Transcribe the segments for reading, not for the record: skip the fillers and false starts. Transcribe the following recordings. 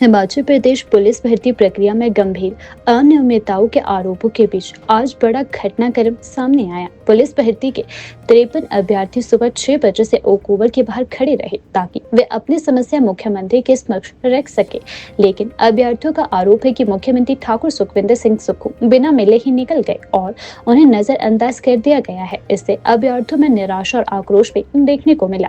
Himachal Pradesh police भर्ती प्रक्रिया में गंभीर अनियमितताओं के आरोपों के बीच आज बड़ा घटनाक्रम सामने आया। पुलिस भर्ती के 53 अभ्यर्थी सुबह 6 बजे से ओक ओवर के बाहर खड़े रहे ताकि वे अपनी समस्या मुख्यमंत्री के समक्ष रख सके, लेकिन अभ्यर्थियों का आरोप है कि मुख्यमंत्री ठाकुर सुखविंदर सिंह सुक्खू बिना मिले ही निकल गए और उन्हें नजरअंदाज कर दिया गया है। इससे अभ्यर्थियों में निराशा और आक्रोश भी देखने को मिला।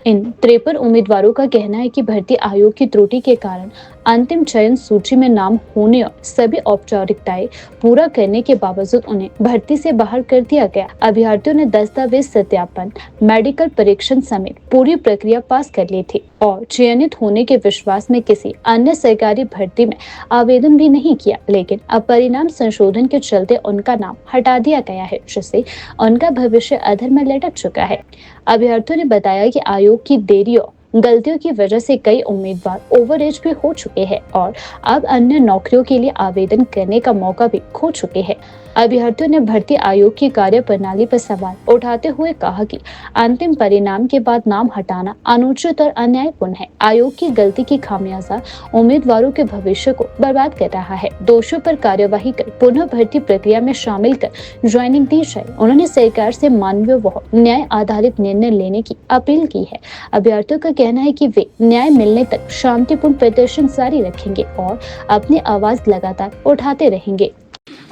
इन 53 उम्मीदवारों का कहना है कि भर्ती आयोग की त्रुटि के कारण अंतिम चयन सूची में नाम होने और सभी औपचारिकताएं पूरा करने के बावजूद उन्हें भर्ती से बाहर कर दिया गया। अभ्यर्थियों ने दस्तावेज सत्यापन, मेडिकल परीक्षण समेत पूरी प्रक्रिया पास कर ली थी और चयनित होने के विश्वास में किसी अन्य सरकारी भर्ती में आवेदन भी नहीं किया, लेकिन अब परिणाम संशोधन के चलते उनका नाम हटा दिया गया है, जिससे उनका भविष्य अधर में लटक चुका है। अभ्यर्थियों ने बताया कि आयोग की देरी और गलतियों की वजह से कई उम्मीदवार ओवर एज भी हो चुके हैं और अब अन्य नौकरियों के लिए आवेदन करने का मौका भी खो चुके हैं। अभ्यर्थियों ने भर्ती आयोग की कार्यप्रणाली पर सवाल उठाते हुए कहा कि अंतिम परिणाम के बाद नाम हटाना अनुचित और अन्यायपूर्ण है। आयोग की गलती की खामियाजा उम्मीदवारों के भविष्य को बर्बाद कर रहा है। दोषियों पर कार्यवाही कर पुनः भर्ती प्रक्रिया में शामिल कर ज्वाइनिंग दी जाए। उन्होंने सरकार से मानवीय व न्याय आधारित निर्णय लेने की अपील की है। अभ्यर्थियों का कहना है कि वे न्याय मिलने तक शांतिपूर्ण प्रदर्शन जारी रखेंगे और अपनी आवाज लगातार उठाते रहेंगे।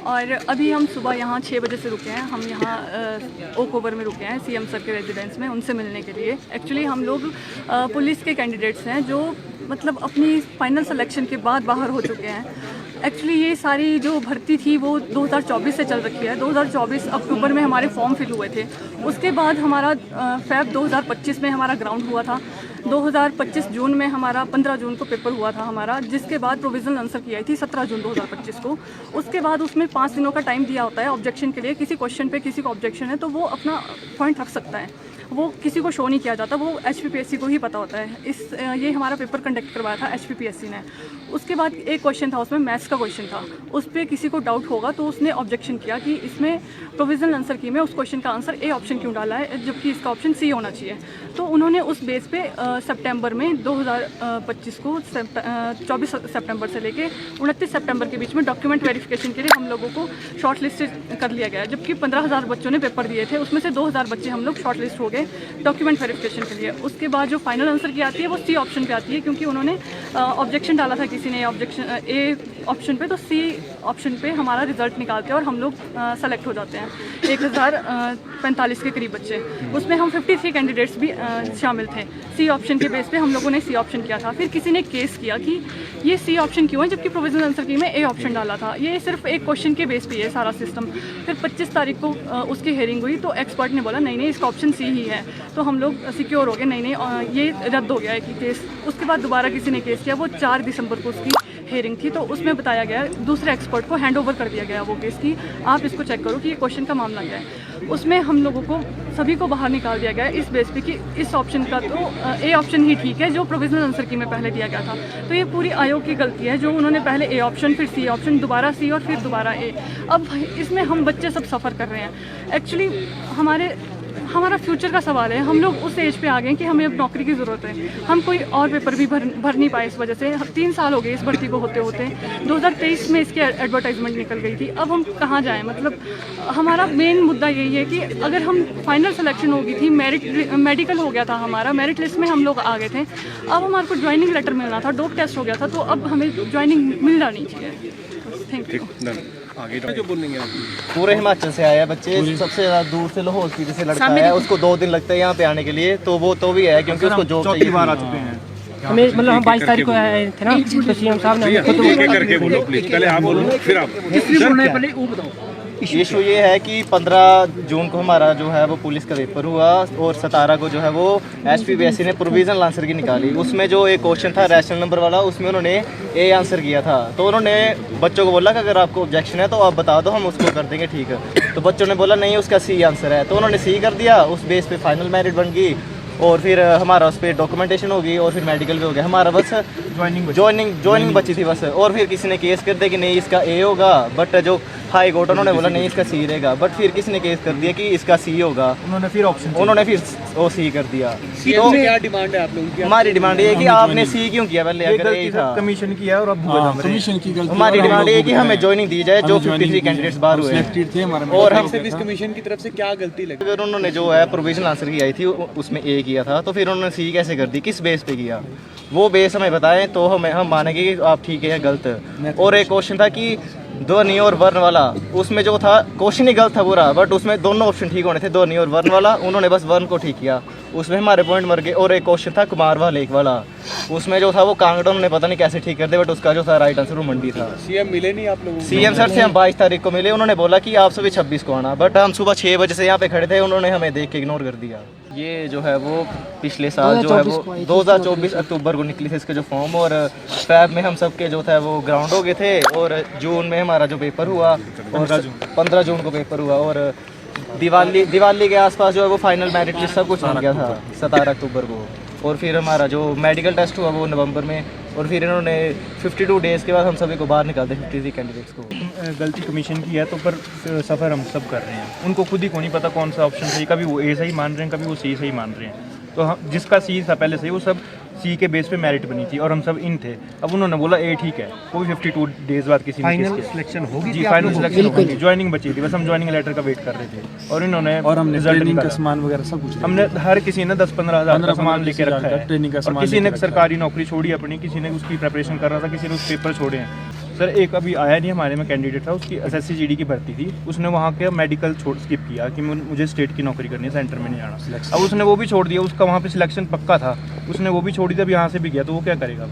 और अभी हम सुबह यहाँ 6 बजे से रुके हैं। हम यहाँ ओक ओवर में रुके हैं सीएम सर के रेजिडेंस में उनसे मिलने के लिए। एक्चुअली हम लोग पुलिस के कैंडिडेट्स हैं जो मतलब अपनी फाइनल सिलेक्शन के बाद बाहर हो चुके हैं। एक्चुअली ये सारी जो भर्ती थी वो 2024 से चल रखी है। 2024 अक्टूबर में हमारे फॉर्म फिल हुए थे। उसके बाद हमारा फेब 2025 में हमारा ग्राउंड हुआ था। 2025 जून में हमारा 15 जून को पेपर हुआ था हमारा, जिसके बाद प्रोविजनल आंसर की आई थी 17 जून 2025 को। उसके बाद उसमें 5 दिनों का टाइम दिया होता है ऑब्जेक्शन के लिए। किसी क्वेश्चन पे किसी को ऑब्जेक्शन है तो वो अपना पॉइंट रख सकता है, वो किसी को शो नहीं किया जाता, वो HPPSC को ही पता होता है। ये हमारा पेपर कंडक्ट करवाया था HPPSC ने। उसके बाद एक क्वेश्चन था, उसमें मैथ्स का क्वेश्चन था। उस पर किसी को डाउट होगा तो उसने ऑब्जेक्शन किया कि इसमें प्रोविजनल आंसर की में उस क्वेश्चन का आंसर ए ऑप्शन क्यों डाला है जबकि इसका ऑप्शन सी होना चाहिए। तो उन्होंने उस बेस पे सितंबर में 2025 को 24 सितंबर से लेके 29 सितंबर के बीच में डॉक्यूमेंट वेरिफिकेशन के लिए हम लोगों को शॉर्ट लिस्ट कर लिया गया। जबकि 15,000 बच्चों ने पेपर दिए थे, उसमें से 2,000 बच्चे हम लोग शॉर्ट लिस्ट हो गए डॉक्यूमेंट वेरिफिकेशन के लिए। उसके बाद जो फाइनल आंसर की आती है वो सी ऑप्शन पे आती है, क्योंकि उन्होंने ऑब्जेक्शन डाला था किसी ने ऑब्जेक्शन ए ऑप्शन पे, तो सी ऑप्शन पे हमारा रिजल्ट निकालते हैं और हम लोग सेलेक्ट हो जाते हैं। 1045 के करीब बच्चे, उसमें हम 53 कैंडिडेट्स भी शामिल थे। सी ऑप्शन के बेस पे हम लोगों ने सी ऑप्शन किया था। फिर किसी ने केस किया कि ये सी ऑप्शन क्यों है जबकि प्रोविजनल आंसर की में ए ऑप्शन डाला था। ये सिर्फ एक क्वेश्चन के बेस पे है सारा सिस्टम। फिर 25 तारीख को उसकी हेयरिंग हुई तो एक्सपर्ट ने बोला नहीं इसका ऑप्शन सी ही है। तो हम लोग सिक्योर हो गए, नहीं ये रद्द हो गया है कि केस। उसके बाद दोबारा किसी ने केस किया, वो 4 दिसंबर को उसकी हेयरिंग थी। तो उसमें बताया गया, दूसरे एक्सपर्ट को हैंड ओवर कर दिया गया वो केस की आप इसको चेक करो कि ये क्वेश्चन का मामला क्या है। उसमें हम लोगों को सभी को बाहर निकाल दिया गया इस बेस पे कि इस ऑप्शन का तो ए ऑप्शन ही ठीक है जो प्रोविजनल आंसर की में पहले दिया गया था। तो ये पूरी आयोग की गलती है जो उन्होंने पहले ए ऑप्शन, फिर सी ऑप्शन, दोबारा सी और फिर दोबारा ए। अब इसमें हम बच्चे सब सफ़र कर रहे हैं। एक्चुअली हमारा फ्यूचर का सवाल है। हम लोग उस एज पे आ गए कि हमें अब नौकरी की ज़रूरत है। हम कोई और पेपर भी भर नहीं पाए इस वजह से। 3 साल हो गए इस भर्ती को होते होते। 2023 में इसकी एडवर्टाइजमेंट निकल गई थी। अब हम कहाँ जाएं? मतलब हमारा मेन मुद्दा यही है कि अगर हम फाइनल सिलेक्शन हो गई थी, मेडिकल हो गया था, हमारा मेरिट लिस्ट में हम लोग आ गए थे। अब हमारे को ज्वाइनिंग लेटर मिलना था, डोप टेस्ट हो गया था, तो अब हमें ज्वाइनिंग मिल जानी चाहिए। Thank you. आगे जो बोलेंगे आप? पूरे हिमाचल से आया बच्चे, सबसे ज़्यादा दूर से लाहौल स्पीति से लड़का है, उसको 2 दिन लगते हैं यहाँ पे आने के लिए। तो वो तो भी है क्योंकि उसको जॉब चाहिए। बार आ चुके हैं हमें, मतलब हम 22 तारीख को आए थे ना, तो सीएम साहब ने एक करके बोलो प्लीज। पहले आप बोलो फिर आप। पहले वो बताओ। इशू ये है कि 15 जून को हमारा जो है वो पुलिस का पेपर हुआ और 17 को जो है वो HPPSC ने प्रोविजनल आंसर की निकाली। उसमें जो एक क्वेश्चन था रैशनल नंबर वाला, उसमें उन्होंने ए आंसर किया था। तो उन्होंने बच्चों को बोला कि अगर आपको ऑब्जेक्शन है तो आप बता दो, हम उसको कर देंगे, ठीक है। तो बच्चों ने बोला नहीं उसका सी आंसर है, तो उन्होंने सी कर दिया। उस बेस पे फाइनल मेरिट बन गई। और फिर हमारा उस पर डॉक्यूमेंटेशन होगी और फिर मेडिकल भी हो गया, हमारा बस ज्वाइनिंग बची थी बस। और फिर किसी ने केस कर दिया कि नहीं इसका ए होगा, बट जो हाई कोर्ट उन्होंने बोला नहीं इसका सी रहेगा, बट फिर किसी ने केस कर दिया कि इसका सी होगा, उन्होंने फिर वो सी कर दिया। तो क्या डिमांड है आप लोगों की? हमारी डिमांड ये है कि आपने सी क्यों किया पहले, अगर ए था कमीशन किया और अब कमीशन की गलती। हमारी डिमांड ये है कि हमें ज्वाइनिंग दी जाए जो 53 कैंडिडेट्स बाहर हुए हैं। और हम सर्विस कमीशन की तरफ से क्या गलती लगी? अगर उन्होंने जो है प्रोविजनल आंसर की आई थी उसमें ए किया था, तो फिर उन्होंने सी कैसे कर दी, किस बेस पे किया, वो बेस हमें बताएं तो हम मानेंगे कि आप ठीक है या गलत। और एक क्वेश्चन था कि ध्वनि और वर्ण वाला, उसमें जो था क्वेश्चन ही गलत था पूरा, बट उसमें दोनों ऑप्शन ठीक होने थे, ध्वनि और वर्ण वाला, उन्होंने बस वर्ण को ठीक किया, उसमें हमारे पॉइंट मर गए। और एक क्वेश्चन था कुमार व लेक वाला, उसमें जो था वो कांगड़ा उन्होंने पता नहीं कैसे ठीक कर दिया, बट उसका जो था राइट आंसर वो मंडी था। सीएम मिले नहीं आप लोगों को? सीएम सर से हम 22 तारीख को मिले, उन्होंने बोला कि आप सभी 26 को आना, बट हम सुबह 6 बजे से यहाँ पे खड़े थे, उन्होंने हमें देख के इग्नोर कर दिया। ये जो है वो पिछले साल जो है वो 2024 अक्टूबर को निकली थी इसके जो फॉर्म, और फैब में हम सबके जो था वो ग्राउंड हो गए थे, और जून में हमारा जो पेपर हुआ, और 15 जून को पेपर हुआ, और दिवाली के आसपास जो है वो फाइनल मेरिट लिस्ट सब कुछ बन गया था 17 अक्टूबर को। और फिर हमारा जो मेडिकल टेस्ट हुआ वो नवंबर में, और फिर इन्होंने 52 डेज़ के बाद हम सभी को बाहर निकाल दिया 53 कैंडिडेट्स को। गलती कमीशन की है तो पर सफ़र हम सब कर रहे हैं, उनको खुद ही को नहीं पता कौन सा ऑप्शन सही, कभी वो ए सही मान रहे हैं, कभी वो सी सही मान रहे हैं। तो हम जिसका सी था पहले से वो सब सी के बेस पे मेरिट बनी थी और हम सब इन थे। अब उन्होंने बोला ए ठीक है, वो भी 52 डेज बाद किसी ने फाइनल सिलेक्शन होगी जी, फाइनल सिलेक्शन होगी, ज्वाइनिंग बची थी, बस हम ज्वाइनिंग लेटर का वेट कर रहे थे। और इन्होंने और हमने रिजल्ट ट्रेनिंग का निकाला। सामान वगैरह सब कुछ हमने हर किसी ने 10-15 हज़ार का सामान लेके रखा है, ट्रेनिंग का और सामान किसी ने लेके रखा है। सरकारी नौकरी छोड़ी अपनी, किसी ने उसकी प्रिपरेशन कर रहा था, किसी ने उस पेपर छोड़े हैं। सर एक अभी आया नहीं हमारे में कैंडिडेट था, उसकी एसएससी जीडी की भर्ती थी, उसने वहाँ के मेडिकल स्किप किया कि मुझे स्टेट की नौकरी करनी है, सेंटर में नहीं आना। अब उसने वो भी छोड़ दिया, उसका वहाँ पे सिलेक्शन पक्का था, उसने वो भी छोड़ी, तब यहाँ से भी गया, तो वो क्या करेगा?